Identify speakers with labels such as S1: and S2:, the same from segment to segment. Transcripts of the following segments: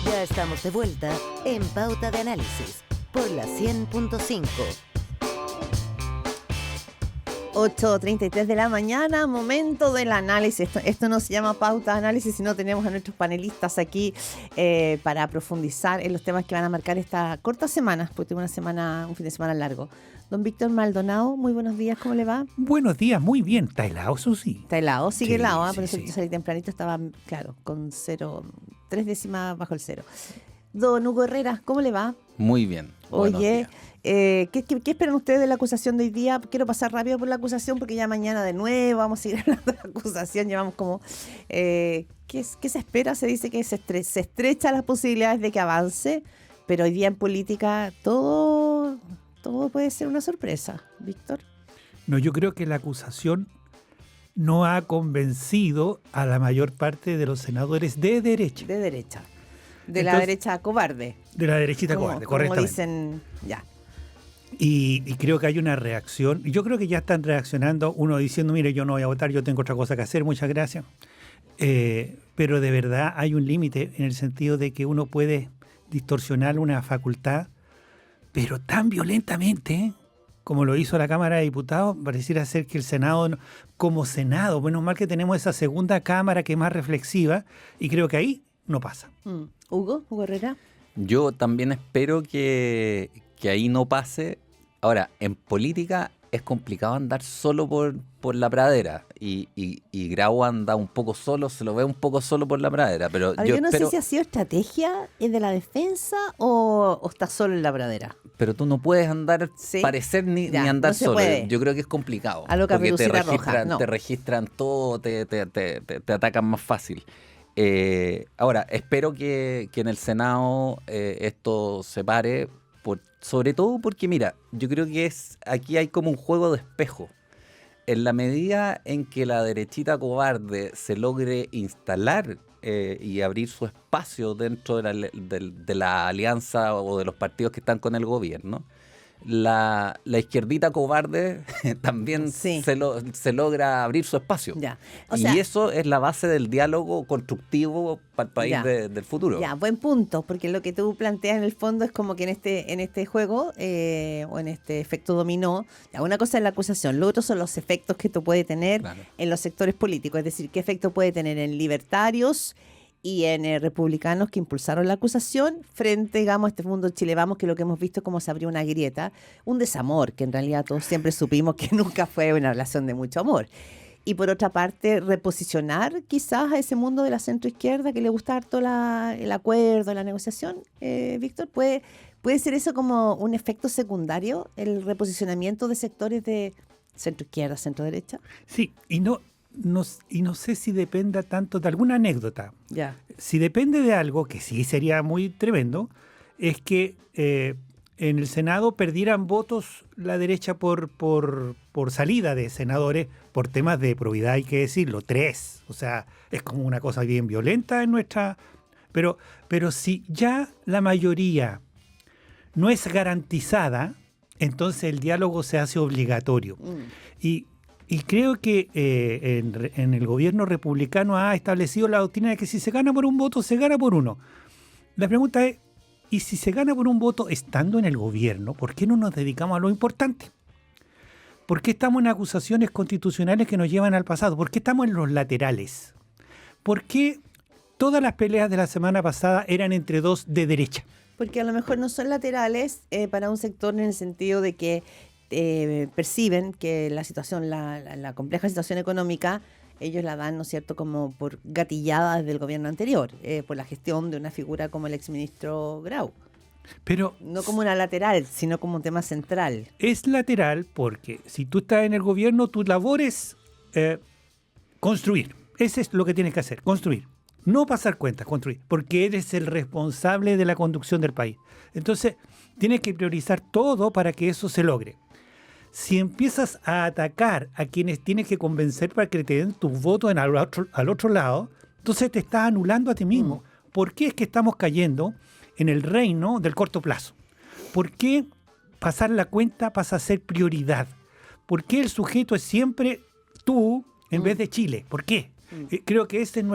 S1: Ya estamos de vuelta en Pauta de Análisis por la 100.5.
S2: 8:33 de la mañana, momento del análisis. Esto no se llama Pauta de Análisis, sino tenemos a nuestros panelistas aquí para profundizar en los temas que van a marcar esta corta semana, porque tengo un fin de semana largo. Don Víctor Maldonado, muy buenos días, ¿cómo le va?
S3: Buenos días, muy bien. ¿Está helado, Susi?
S2: Está helado, sigue
S3: Sí,
S2: helado,
S3: sí,
S2: por eso
S3: sí.
S2: yo salí tempranito, estaba, claro, con 3 décimas bajo el cero. Don Hugo Herrera, ¿cómo le va?
S4: Muy bien. Buenos
S2: Oye,
S4: días.
S2: ¿qué esperan ustedes de la acusación de hoy día? Quiero pasar rápido por la acusación porque ya mañana de nuevo vamos a seguir hablando de la acusación. Llevamos como... ¿qué se espera? Se dice que se estrecha las posibilidades de que avance, pero hoy día en política todo puede ser una sorpresa. ¿Víctor?
S3: No, yo creo que la acusación no ha convencido a la mayor parte de los senadores de derecha.
S2: De derecha. De la
S3: Entonces,
S2: derecha cobarde.
S3: De la derechita
S2: Como-
S3: cobarde,
S2: como
S3: correctamente.
S2: dicen, ya.
S3: Y creo que hay una reacción. Yo creo que ya están reaccionando, uno diciendo, mire, yo no voy a votar, yo tengo otra cosa que hacer, muchas gracias. Pero de verdad hay un límite en el sentido de que uno puede distorsionar una facultad, pero tan violentamente, como lo hizo la Cámara de Diputados, pareciera ser que el Senado, como Senado, menos mal que tenemos esa segunda Cámara que es más reflexiva, y creo que ahí no pasa.
S2: Hugo Herrera.
S4: Yo también espero que ahí no pase. Ahora, en política es complicado andar solo por la pradera. Y Grau anda un poco solo, se lo ve un poco solo por la pradera. Pero
S2: Ahora,
S4: yo
S2: yo no
S4: espero,
S2: sé si ha sido estrategia de la defensa o está solo en la pradera.
S4: pero tú no puedes andar,
S2: Sí.
S4: parecer ni
S2: Ya,
S4: andar
S2: no se
S4: solo.
S2: puede.
S4: Yo creo que es complicado.
S2: A lo
S4: porque
S2: Caperucita Roja, no.
S4: te registran todo, te atacan más fácil. Ahora, espero que en el Senado esto se pare, sobre todo porque, mira, yo creo que aquí hay como un juego de espejo. En la medida en que la derechita cobarde se logre instalar y abrir su espacio dentro de la alianza o de los partidos que están con el gobierno, la izquierdita cobarde también
S2: Sí.
S4: se logra abrir su espacio.
S2: Ya. O sea,
S4: Y eso es la base del diálogo constructivo para el país
S2: Ya.
S4: del futuro.
S2: ya, buen punto, porque lo que tú planteas en el fondo es como que en este juego o en este efecto dominó, ya, una cosa es la acusación, lo otro son los efectos que esto puede tener
S4: Claro.
S2: en los sectores políticos, es decir, qué efecto puede tener en libertarios y en republicanos que impulsaron la acusación frente, digamos, a este mundo Chile Vamos, que lo que hemos visto es cómo se abrió una grieta, un desamor, que en realidad todos siempre supimos que nunca fue una relación de mucho amor. Y por otra parte, reposicionar quizás a ese mundo de la centroizquierda que le gusta harto el acuerdo, la negociación. Víctor, ¿puede ser eso como un efecto secundario, el reposicionamiento de sectores de centroizquierda, centroderecha?
S3: Sí, y no sé si dependa tanto de alguna anécdota.
S2: Ya.
S3: Si depende de algo, que sí sería muy tremendo, es que en el Senado perdieran votos la derecha por salida de senadores por temas de probidad, hay que decirlo, 3. O sea, es como una cosa bien violenta en nuestra... Pero si ya la mayoría no es garantizada, entonces el diálogo se hace obligatorio. Y creo que en el gobierno republicano ha establecido la doctrina de que si se gana por un voto, se gana por uno. La pregunta es, ¿y si se gana por un voto estando en el gobierno, por qué no nos dedicamos a lo importante? ¿Por qué estamos en acusaciones constitucionales que nos llevan al pasado? ¿Por qué estamos en los laterales? ¿Por qué todas las peleas de la semana pasada eran entre dos de derecha?
S2: Porque a lo mejor no son laterales para un sector en el sentido de que perciben que la situación, la compleja situación económica, ellos la dan, ¿no es cierto?, como por gatillada desde el gobierno anterior, por la gestión de una figura como el exministro Grau.
S3: Pero
S2: No como una lateral, sino como un tema central.
S3: es lateral porque si tú estás en el gobierno, tu labor es construir. Ese es lo que tienes que hacer, construir. No pasar cuentas, construir, porque eres el responsable de la conducción del país. Entonces, tienes que priorizar todo para que eso se logre. Si empiezas a atacar a quienes tienes que convencer para que te den tus votos al otro lado, entonces te estás anulando a ti mismo. ¿Por qué es que estamos cayendo en el reino del corto plazo? ¿Por qué pasar la cuenta pasa a ser prioridad? ¿Por qué el sujeto es siempre tú en vez de Chile? ¿Por qué? Creo que esa es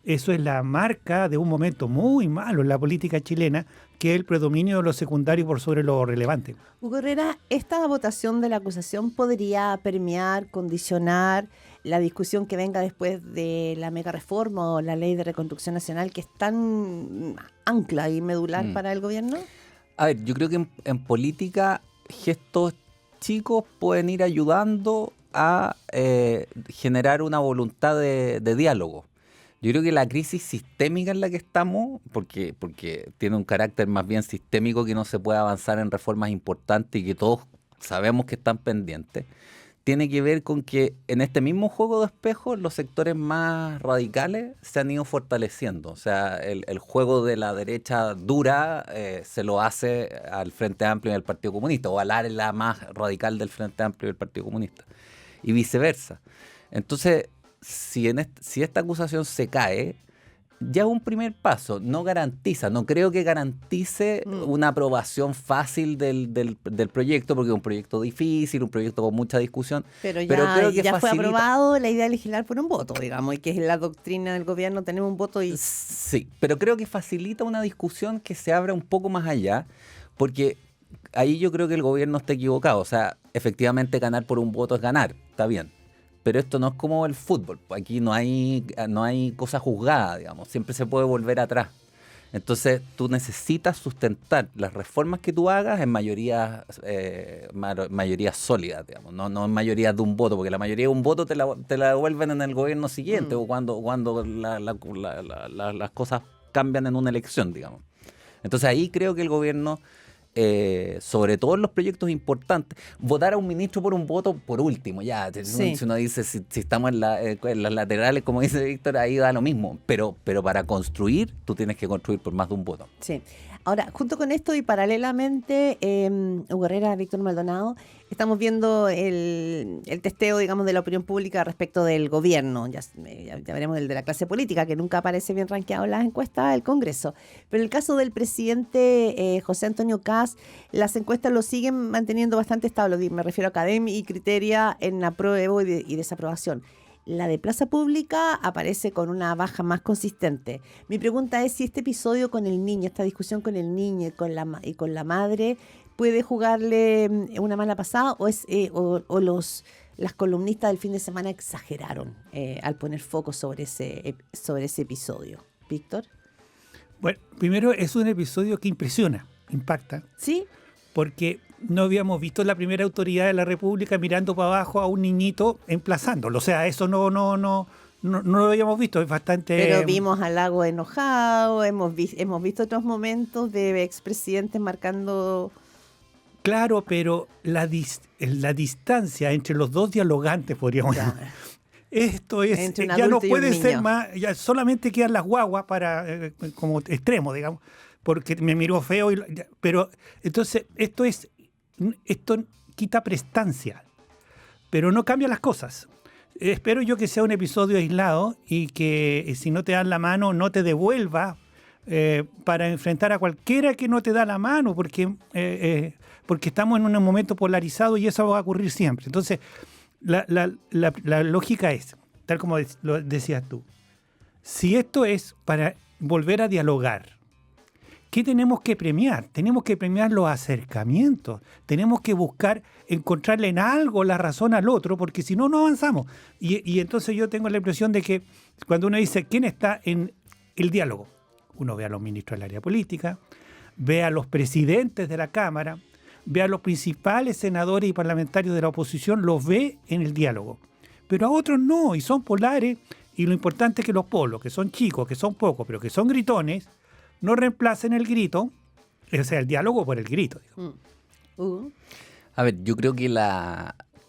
S3: eso es la marca de un momento muy malo en la política chilena, que es el predominio de lo secundario por sobre lo relevante.
S2: Hugo Herrera, ¿esta votación de la acusación podría permear, condicionar la discusión que venga después de la mega reforma o la ley de reconstrucción nacional, que es tan ancla y medular para el gobierno?
S4: A ver, yo creo que en política gestos chicos pueden ir ayudando a generar una voluntad de diálogo. Yo creo que la crisis sistémica en la que estamos, porque tiene un carácter más bien sistémico, que no se puede avanzar en reformas importantes y que todos sabemos que están pendientes, tiene que ver con que en este mismo juego de espejos los sectores más radicales se han ido fortaleciendo. O sea, el juego de la derecha dura se lo hace al Frente Amplio y al Partido Comunista, o al ala más radical del Frente Amplio y del Partido Comunista, y viceversa. Entonces, si esta acusación se cae, ya es un primer paso. No garantiza, no creo que garantice una aprobación fácil del proyecto, porque es un proyecto difícil, un proyecto con mucha discusión.
S2: Pero
S4: creo que
S2: ya fue aprobado la idea de legislar por un voto, digamos, y que es la doctrina del gobierno, tenemos un voto y...
S4: Sí, pero creo que facilita una discusión que se abra un poco más allá, porque ahí yo creo que el gobierno está equivocado. O sea, efectivamente ganar por un voto es ganar, está bien. Pero esto no es como el fútbol. Aquí no hay cosa juzgada, digamos. Siempre se puede volver atrás. Entonces, tú necesitas sustentar las reformas que tú hagas en mayorías sólidas, digamos. No en mayoría de un voto, porque la mayoría de un voto te la devuelven en el gobierno siguiente o cuando las cosas cambian en una elección, digamos. Entonces, ahí creo que el gobierno... sobre todo en los proyectos importantes, votar a un ministro por un voto por último, ya, si uno dice si estamos en las laterales, como dice Víctor, ahí da lo mismo, pero para construir, tú tienes que construir por más de un voto.
S2: Sí. Ahora, junto con esto y paralelamente, Hugo Herrera, Víctor Maldonado, estamos viendo el testeo, digamos, de la opinión pública respecto del gobierno. Ya veremos el de la clase política, que nunca aparece bien rankeado en las encuestas del Congreso. Pero en el caso del presidente José Antonio Kast, las encuestas lo siguen manteniendo bastante estable. Me refiero a Academia y Criteria en apruebo y desaprobación. La de Plaza Pública aparece con una baja más consistente. Mi pregunta es si este episodio con el niño, esta discusión con el niño y con la madre, puede jugarle una mala pasada o las columnistas del fin de semana exageraron al poner foco sobre ese episodio. Víctor.
S3: Bueno, primero es un episodio que impresiona, impacta.
S2: ¿Sí?
S3: Porque no habíamos visto la primera autoridad de la República mirando para abajo a un niñito emplazándolo. O sea, eso no lo habíamos visto. Es bastante...
S2: Pero vimos a Lago enojado, hemos visto otros momentos de expresidentes marcando...
S3: Claro, pero la distancia entre los dos dialogantes, podríamos decir. Esto es, ya no puede ser más, ya solamente quedan las guaguas para como extremo, digamos, porque me miró feo. Pero entonces esto quita prestancia, pero no cambia las cosas. Espero yo que sea un episodio aislado y que si no te dan la mano no te devuelva para enfrentar a cualquiera que no te da la mano, porque estamos en un momento polarizado y eso va a ocurrir siempre. Entonces, la lógica es, tal como lo decías tú, si esto es para volver a dialogar, ¿qué tenemos que premiar? Tenemos que premiar los acercamientos, tenemos que buscar encontrarle en algo la razón al otro, porque si no, no avanzamos. Y entonces yo tengo la impresión de que cuando uno dice quién está en el diálogo, uno ve a los ministros del área política, ve a los presidentes de la Cámara, ve a los principales senadores y parlamentarios de la oposición, los ve en el diálogo. Pero a otros no, y son polares, y lo importante es que los polos, que son chicos, que son pocos, pero que son gritones, no reemplacen el grito, o sea, el diálogo por el grito.
S4: A ver, yo creo que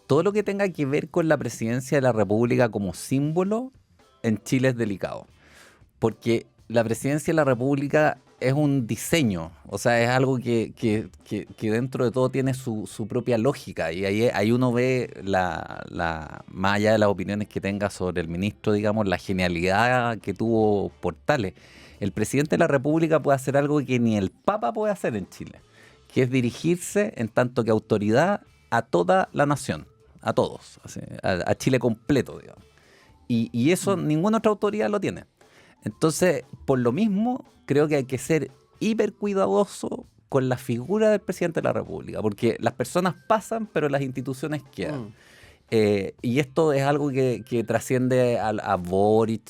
S4: todo lo que tenga que ver con la presidencia de la República como símbolo en Chile es delicado, porque la presidencia de la República es un diseño, o sea, es algo que dentro de todo tiene su propia lógica, y ahí uno ve más allá de las opiniones que tenga sobre el ministro, digamos, la genialidad que tuvo Portales. El presidente de la República puede hacer algo que ni el Papa puede hacer en Chile, que es dirigirse en tanto que autoridad a toda la nación, a todos, así, a Chile completo, digamos. Y eso ninguna otra autoridad lo tiene. Entonces, por lo mismo, creo que hay que ser hiper cuidadoso con la figura del presidente de la República, porque las personas pasan, pero las instituciones quedan. Y esto es algo que trasciende a Boric.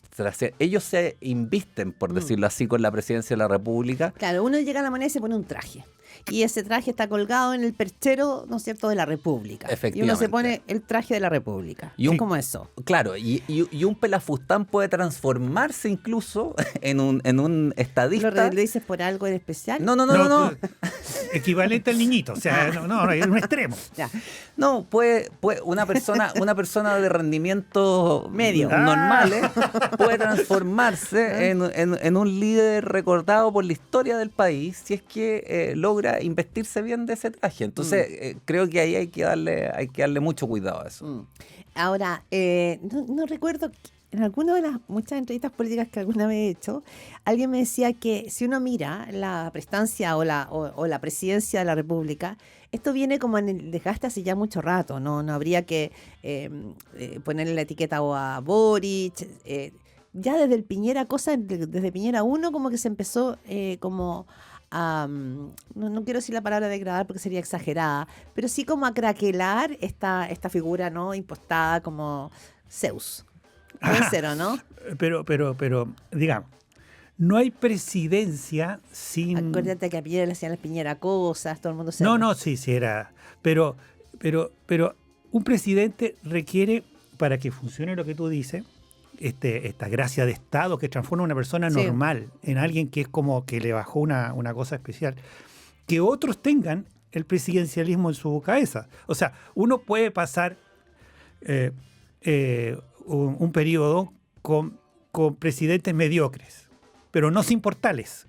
S4: Ellos se invisten, por decirlo así, con la presidencia de la República.
S2: Claro, uno llega a la moneda y se pone un traje. Y ese traje está colgado en el perchero, ¿no es cierto?, de la República. Y uno se pone el traje de la República.
S4: Y
S2: ¿Cómo eso?
S4: Claro, y un pelafustán puede transformarse incluso en un estadista.
S2: ¿Lo dices por algo en especial?
S4: No.
S3: Equivalente al niñito, o sea, no, es un extremo.
S2: Ya.
S4: No, puede una persona de rendimiento
S2: medio
S4: normal puede transformarse en un líder recordado por la historia del país si es que logra investirse bien de ese traje. Entonces, creo que ahí hay que darle mucho cuidado a eso.
S2: Ahora, no recuerdo, en alguna de las muchas entrevistas políticas que alguna vez he hecho, alguien me decía que si uno mira la prestancia o la presidencia de la República, esto viene como en el desgaste hace ya mucho rato, no habría que ponerle la etiqueta o a Boric. Ya desde el Piñera, desde Piñera 1 como que se empezó como a, no quiero decir la palabra degradar porque sería exagerada, pero sí como a craquelar esta figura, ¿no?, impostada como Zeus. Puede ser, ¿o no?
S3: Pero, digamos, no hay presidencia sin...
S2: Acuérdate que a Piñera le hacían las Piñera cosas, todo el mundo se...
S3: Sí era. Pero un presidente requiere, para que funcione lo que tú dices, esta gracia de Estado que transforma a una persona normal en alguien que es como que le bajó una cosa especial, que otros tengan el presidencialismo en su cabeza. O sea, uno puede pasar un periodo con presidentes mediocres, pero no sin Portales.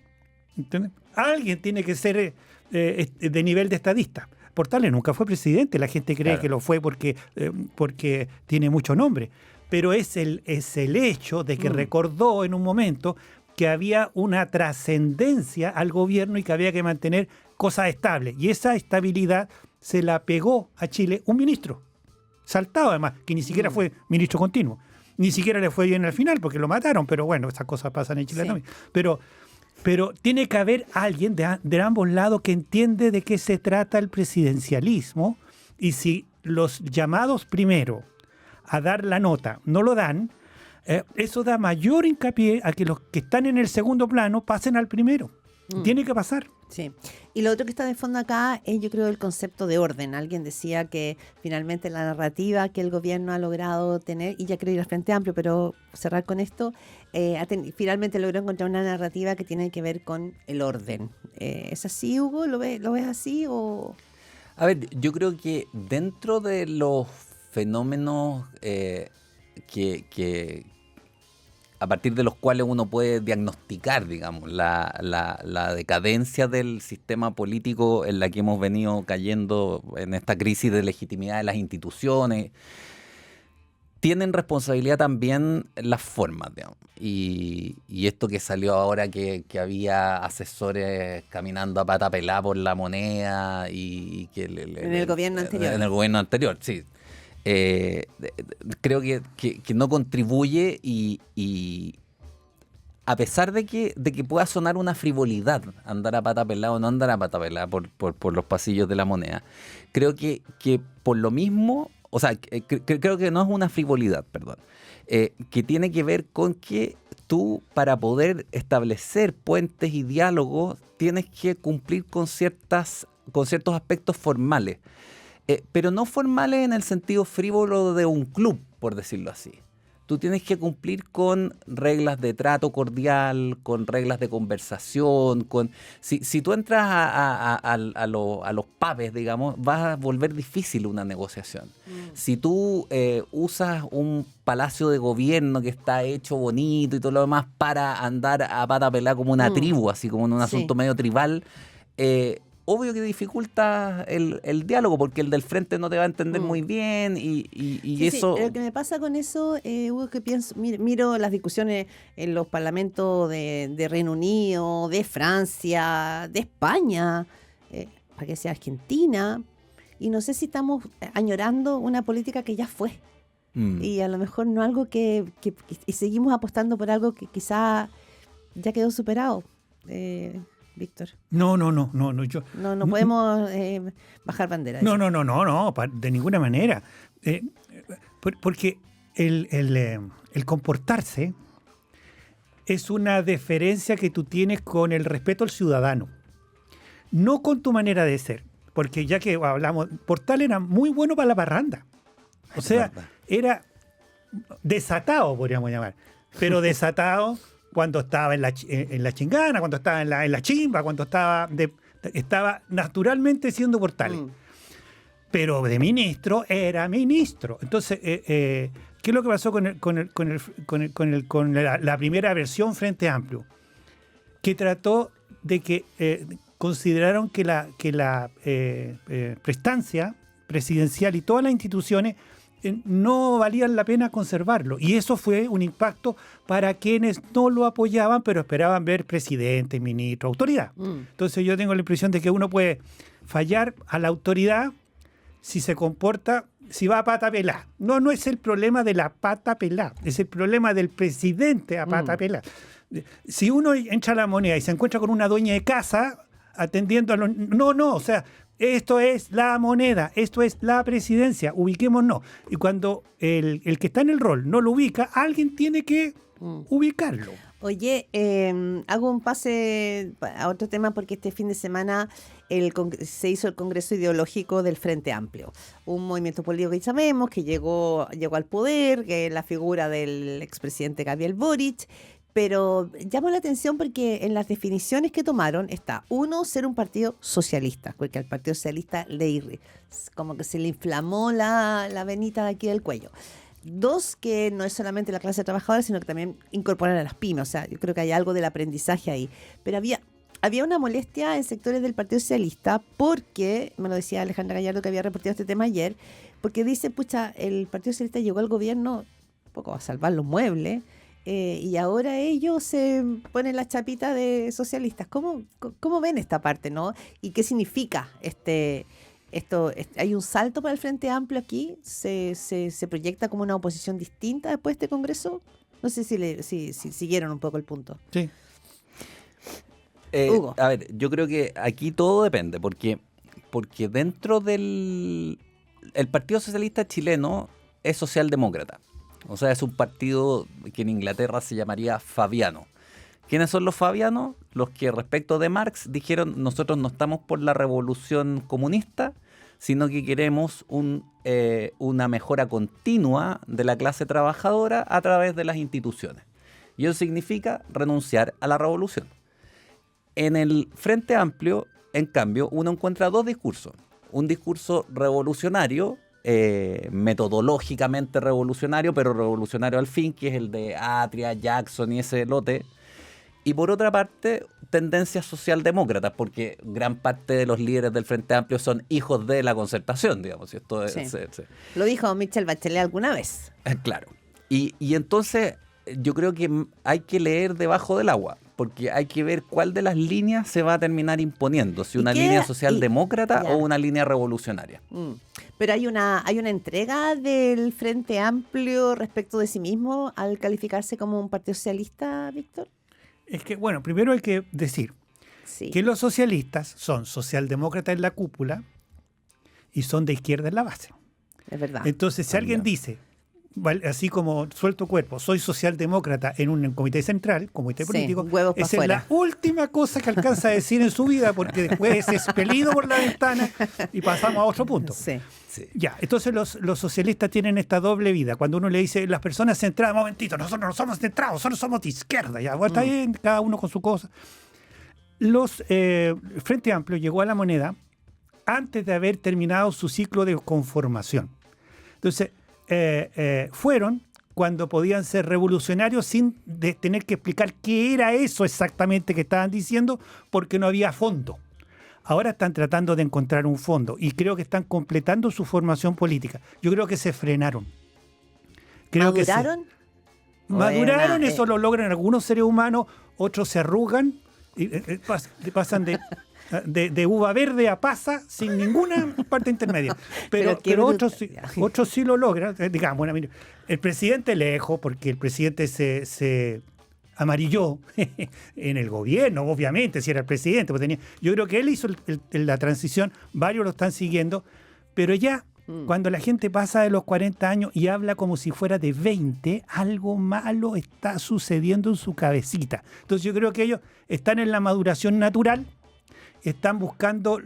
S3: ¿Entiendes? Alguien tiene que ser de nivel de estadista. Portales nunca fue presidente, la gente cree que lo fue porque tiene mucho nombre, pero es el hecho de que recordó en un momento que había una trascendencia al gobierno y que había que mantener cosas estables. Y esa estabilidad se la pegó a Chile un ministro, saltado además, que ni siquiera fue ministro continuo. Ni siquiera le fue bien al final porque lo mataron, pero bueno, esas cosas pasan en Chile también. Pero tiene que haber alguien de ambos lados que entiende de qué se trata el presidencialismo, y si los llamados primero a dar la nota no lo dan, eso da mayor hincapié a que los que están en el segundo plano pasen al primero. Tiene que pasar.
S2: Sí. Y lo otro que está de fondo acá es, yo creo, el concepto de orden. Alguien decía que finalmente la narrativa que el gobierno ha logrado tener, y ya creo ir al Frente Amplio, pero cerrar con esto, finalmente logró encontrar una narrativa que tiene que ver con el orden. ¿Es así, Hugo? ¿Lo ves así? O...
S4: A ver, yo creo que dentro de los fenómenos que a partir de los cuales uno puede diagnosticar, digamos, la decadencia del sistema político en la que hemos venido cayendo en esta crisis de legitimidad de las instituciones, tienen responsabilidad también las formas, digamos. Y esto que salió ahora que había asesores caminando a pata pelá por la moneda y que...
S2: En el gobierno anterior.
S4: En el gobierno anterior, sí. Creo que no contribuye y a pesar de que pueda sonar una frivolidad andar a pata pelada o no andar a pata pelada por los pasillos de la moneda, creo que por lo mismo, o sea, creo que no es una frivolidad, perdón, que tiene que ver con que tú, para poder establecer puentes y diálogos, tienes que cumplir con ciertos aspectos formales. Pero no formales en el sentido frívolo de un club, por decirlo así. Tú tienes que cumplir con reglas de trato cordial, con reglas de conversación. Si tú entras a los pubs, digamos, vas a volver difícil una negociación. Si tú usas un palacio de gobierno que está hecho bonito y todo lo demás para andar a pata pelá como una tribu, así como en un asunto medio tribal, obvio que dificulta el diálogo porque el del frente no te va a entender muy bien y eso...
S2: Sí, lo que me pasa con eso, Hugo, es que pienso, miro las discusiones en los parlamentos de Reino Unido, de Francia, de España, para que sea Argentina, y no sé si estamos añorando una política que ya fue. Y a lo mejor no algo y seguimos apostando por algo que quizá ya quedó superado, Víctor.
S3: No, yo
S2: No podemos bajar bandera.
S3: no, de ninguna manera. Porque el comportarse es una deferencia que tú tienes con el respeto al ciudadano, no con tu manera de ser. Porque ya que hablamos, Portal era muy bueno para la parranda. O sea, era desatado, podríamos llamar. Pero desatado cuando estaba en la chingana, cuando estaba en la chimba, cuando estaba naturalmente siendo Portales. Pero de ministro era ministro. Entonces, ¿qué es lo que pasó con la primera versión Frente Amplio? Que trató de que consideraron que la prestancia presidencial y todas las instituciones no valían la pena conservarlo. Y eso fue un impacto para quienes no lo apoyaban, pero esperaban ver presidente, ministro, autoridad. Entonces yo tengo la impresión de que uno puede fallar a la autoridad si se comporta, si va a pata pelá. No es el problema de la pata pelá, es el problema del presidente a pata pelá. Si uno entra a La Moneda y se encuentra con una dueña de casa atendiendo a los... No, o sea, esto es La Moneda, esto es la presidencia, ubiquémonos. Y cuando el que está en el rol no lo ubica, alguien tiene que ubicarlo.
S2: Oye, hago un pase a otro tema porque este fin de semana se hizo el Congreso Ideológico del Frente Amplio, un movimiento político que sabemos que llegó al poder, que es la figura del expresidente Gabriel Boric. Pero llama la atención porque en las definiciones que tomaron está, uno, ser un partido socialista, porque al Partido Socialista como que se le inflamó la venita de aquí del cuello. Dos, que no es solamente la clase trabajadora, sino que también incorporar a las pymes. O sea, yo creo que hay algo del aprendizaje ahí. Pero había una molestia en sectores del Partido Socialista porque, me lo decía Alejandra Gallardo, que había reportado este tema ayer, porque dice, pucha, el Partido Socialista llegó al gobierno un poco a salvar los muebles, y ahora ellos se ponen la chapita de socialistas. ¿Cómo ven esta parte, no? ¿Y qué significa esto? ¿Hay un salto para el Frente Amplio aquí? ¿Se proyecta como una oposición distinta después de este Congreso? No sé si siguieron un poco el punto.
S3: Sí.
S2: Hugo.
S4: A ver, yo creo que aquí todo depende, porque dentro el Partido Socialista Chileno es socialdemócrata. O sea, es un partido que en Inglaterra se llamaría fabiano. ¿Quiénes son los fabianos? Los que respecto de Marx dijeron, nosotros no estamos por la revolución comunista, sino que queremos una mejora continua de la clase trabajadora a través de las instituciones. Y eso significa renunciar a la revolución. En el Frente Amplio, en cambio, uno encuentra dos discursos. Un discurso revolucionario, metodológicamente revolucionario, pero revolucionario al fin, que es el de Atria, Jackson y ese lote. Y por otra parte, tendencias socialdemócratas, porque gran parte de los líderes del Frente Amplio son hijos de la Concertación, digamos. Y esto
S2: sí. Lo dijo Michelle Bachelet alguna vez.
S4: Claro. Y entonces yo creo que hay que leer debajo del agua, porque hay que ver cuál de las líneas se va a terminar imponiendo, si una línea socialdemócrata o una línea revolucionaria.
S2: Pero hay una entrega del Frente Amplio respecto de sí mismo al calificarse como un partido socialista, Víctor.
S3: Es que, bueno, primero hay que decir que los socialistas son socialdemócratas en la cúpula y son de izquierda en la base.
S2: Es verdad.
S3: Entonces, si alguien dice, así como suelto cuerpo, soy socialdemócrata en un comité central, comité político, esa es la última cosa que alcanza a decir en su vida, porque después es expelido por la ventana y pasamos a otro punto.
S2: Sí.
S3: Ya, entonces los socialistas tienen esta doble vida. Cuando uno le dice, las personas centradas, momentito, nosotros no somos centrados, nosotros somos de izquierda, ya, está bien, cada uno con su cosa. Frente Amplio llegó a La Moneda antes de haber terminado su ciclo de conformación. Entonces, fueron cuando podían ser revolucionarios sin tener que explicar qué era eso exactamente que estaban diciendo, porque no había fondo. Ahora están tratando de encontrar un fondo y creo que están completando su formación política. Yo creo que se frenaron.
S2: ¿Maduraron?
S3: Eso lo logran algunos seres humanos, otros se arrugan y pasan de De uva verde a pasa sin ninguna parte intermedia. Pero otros sí lo logran. Digamos, bueno, mire, el presidente lejos, porque el presidente se amarilló en el gobierno, obviamente, si era el presidente. Pues yo creo que él hizo la transición, varios lo están siguiendo, pero ya cuando la gente pasa de los 40 años y habla como si fuera de 20, algo malo está sucediendo en su cabecita. Entonces yo creo que ellos están en la maduración natural, están buscando,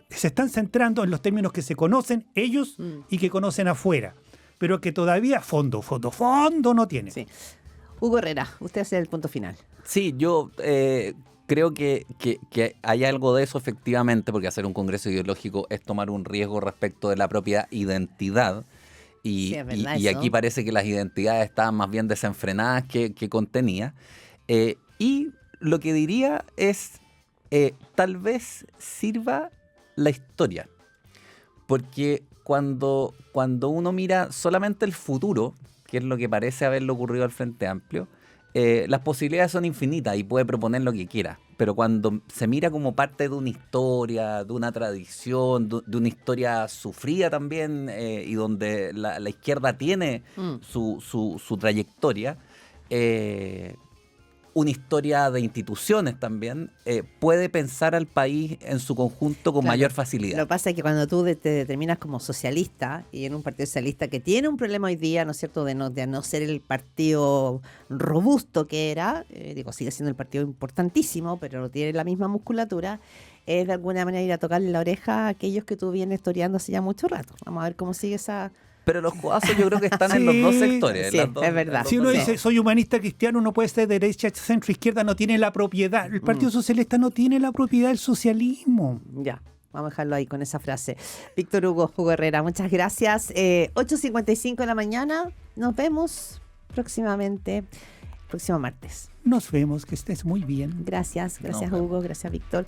S3: se están centrando en los términos que se conocen ellos y que conocen afuera, pero que todavía fondo no tienen.
S2: Sí. Hugo Herrera, usted hace el punto final.
S4: Sí, yo creo que hay algo de eso efectivamente, porque hacer un congreso ideológico es tomar un riesgo respecto de la propia identidad. Y,
S2: Sí, es verdad
S4: y
S2: eso.
S4: aquí parece que las identidades estaban más bien desenfrenadas que contenidas. Y lo que diría es, tal vez sirva la historia. Porque cuando uno mira solamente el futuro, que es lo que parece haberle ocurrido al Frente Amplio, las posibilidades son infinitas y puede proponer lo que quiera. Pero cuando se mira como parte de una historia, de una tradición, de una historia sufrida también, y donde la izquierda tiene su trayectoria, una historia de instituciones también, puede pensar al país en su conjunto con
S2: Claro.
S4: mayor facilidad.
S2: Lo que pasa es que cuando tú te determinas como socialista y en un partido socialista que tiene un problema hoy día, ¿no es cierto?, de no ser el partido robusto que era, sigue siendo el partido importantísimo, pero no tiene la misma musculatura, es de alguna manera ir a tocarle la oreja a aquellos que tú vienes toreando hace ya mucho rato. Vamos a ver cómo sigue esa...
S4: Pero los codazos yo creo que están en los dos sectores. en
S2: Sí,
S4: las dos-
S2: es verdad.
S4: en los
S3: Si
S4: dos
S3: uno
S4: lados.
S3: dice, soy humanista cristiano, no puede ser derecha, centro, izquierda, no tiene la propiedad. El Partido Socialista no tiene la propiedad del socialismo.
S2: Ya, vamos a dejarlo ahí con esa frase. Víctor Hugo Herrera, muchas gracias. 8:55 de la mañana, nos vemos próximamente, próximo martes.
S3: Nos vemos, que estés muy bien.
S2: Gracias
S4: Nos vemos.
S2: Hugo, gracias Víctor.